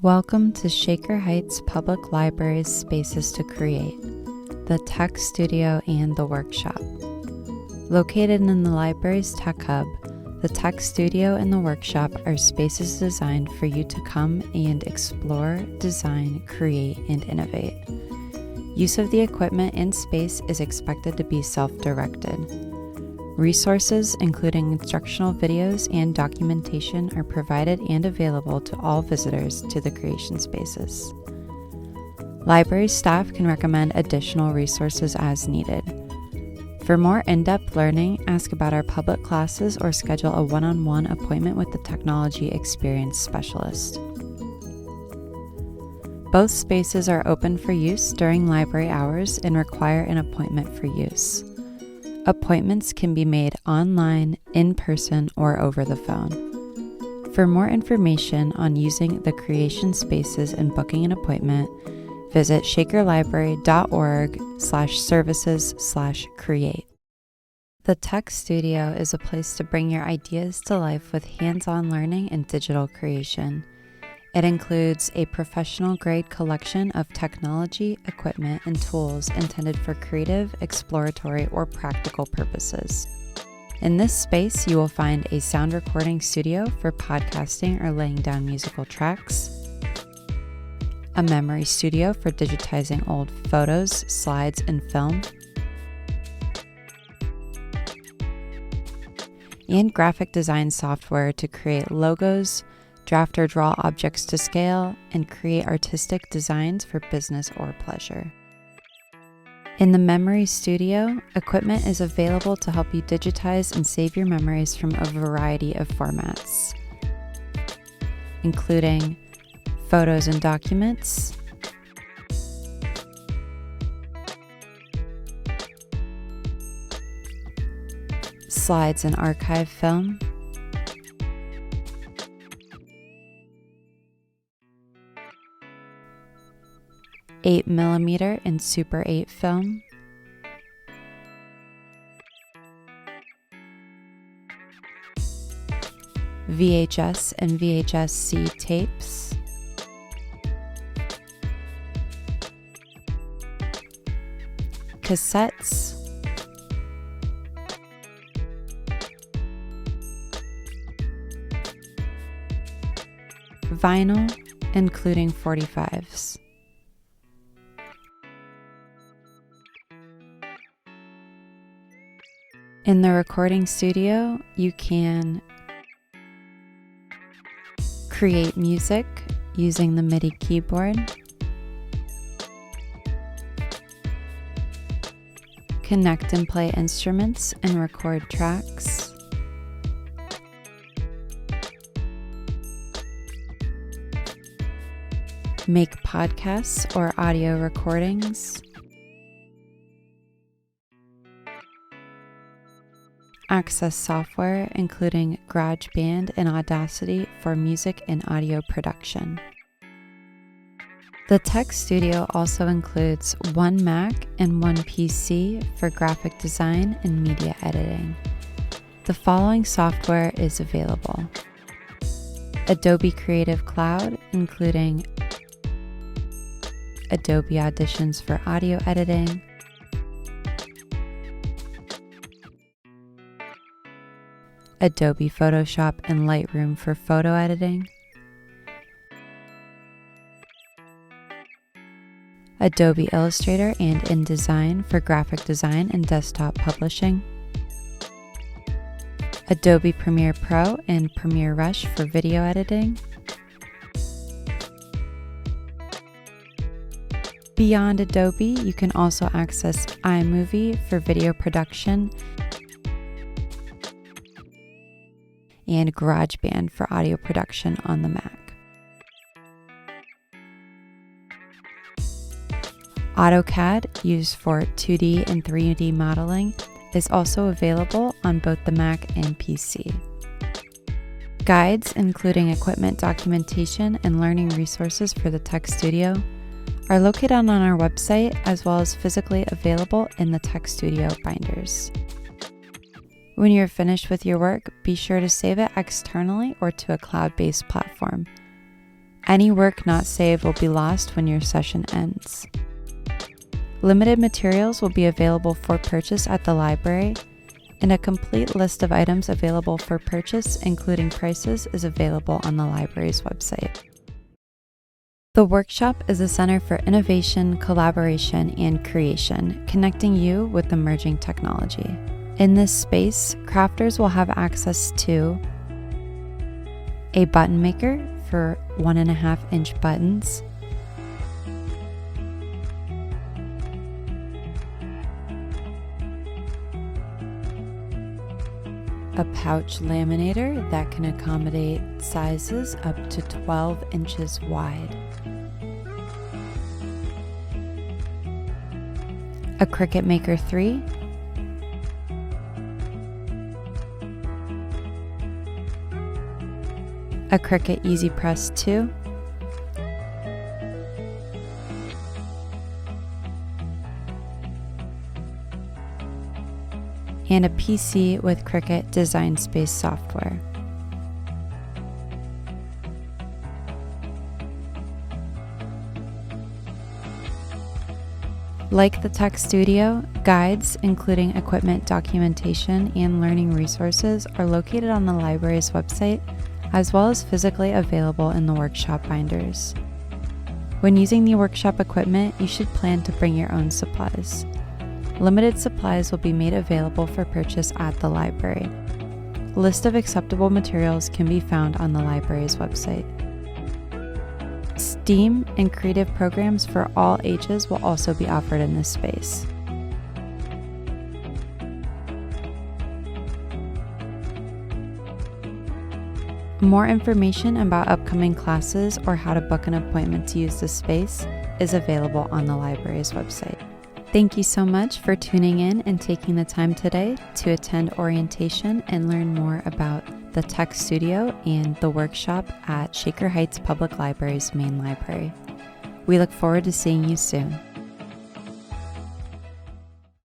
Welcome to Shaker Heights Public Library's Spaces to Create, the Tech Studio and the Workshop. Located in the library's Tech Hub, the Tech Studio and the Workshop are spaces designed for you to come and explore, design, create, and innovate. Use of the equipment and space is expected to be self-directed. Resources, including instructional videos and documentation, are provided and available to all visitors to the creation spaces. Library staff can recommend additional resources as needed. For more in-depth learning, ask about our public classes or schedule a one-on-one appointment with the Technology Experience Specialist. Both spaces are open for use during library hours and require an appointment for use. Appointments can be made online, in person, or over the phone. For more information on using the creation spaces and booking an appointment, visit shakerlibrary.org/services/create. The Tech Studio is a place to bring your ideas to life with hands-on learning and digital creation. It includes a professional-grade collection of technology, equipment, and tools intended for creative, exploratory, or practical purposes. In this space, you will find a sound recording studio for podcasting or laying down musical tracks, a memory studio for digitizing old photos, slides, and film, and graphic design software to create logos, draft or draw objects to scale, and create artistic designs for business or pleasure. In the Memory Studio, equipment is available to help you digitize and save your memories from a variety of formats, including photos and documents, slides and archive film, 8mm and Super 8 film, VHS and VHS-C tapes, cassettes, vinyl, including 45s. In the recording studio, you can create music using the MIDI keyboard, connect and play instruments and record tracks, make podcasts or audio recordings, access software including GarageBand and Audacity for music and audio production. The Tech Studio also includes one Mac and one PC for graphic design and media editing. The following software is available: Adobe Creative Cloud, including Adobe Auditions for audio editing, Adobe Photoshop and Lightroom for photo editing, Adobe Illustrator and InDesign for graphic design and desktop publishing, Adobe Premiere Pro and Premiere Rush for video editing. Beyond Adobe, you can also access iMovie for video production and GarageBand for audio production on the Mac. AutoCAD, used for 2D and 3D modeling, is also available on both the Mac and PC. Guides, including equipment documentation and learning resources for the Tech Studio, are located on our website as well as physically available in the Tech Studio binders. When you're finished with your work, be sure to save it externally or to a cloud-based platform. Any work not saved will be lost when your session ends. Limited materials will be available for purchase at the library, and a complete list of items available for purchase, including prices, is available on the library's website. The workshop is a center for innovation, collaboration, and creation, connecting you with emerging technology. In this space, crafters will have access to a button maker for 1.5-inch buttons, a pouch laminator that can accommodate sizes up to 12 inches wide, a Cricut Maker 3, a Cricut EasyPress 2, and a PC with Cricut Design Space software. Like the Tech Studio, guides, including equipment documentation and learning resources, are located on the library's website, as well as physically available in the workshop binders. When using the workshop equipment, you should plan to bring your own supplies. Limited supplies will be made available for purchase at the library. A list of acceptable materials can be found on the library's website. STEAM and creative programs for all ages will also be offered in this space. More information about upcoming classes or how to book an appointment to use this space is available on the library's website. Thank you so much for tuning in and taking the time today to attend orientation and learn more about the Tech Studio and the workshop at Shaker Heights Public Library's main library. We look forward to seeing you soon.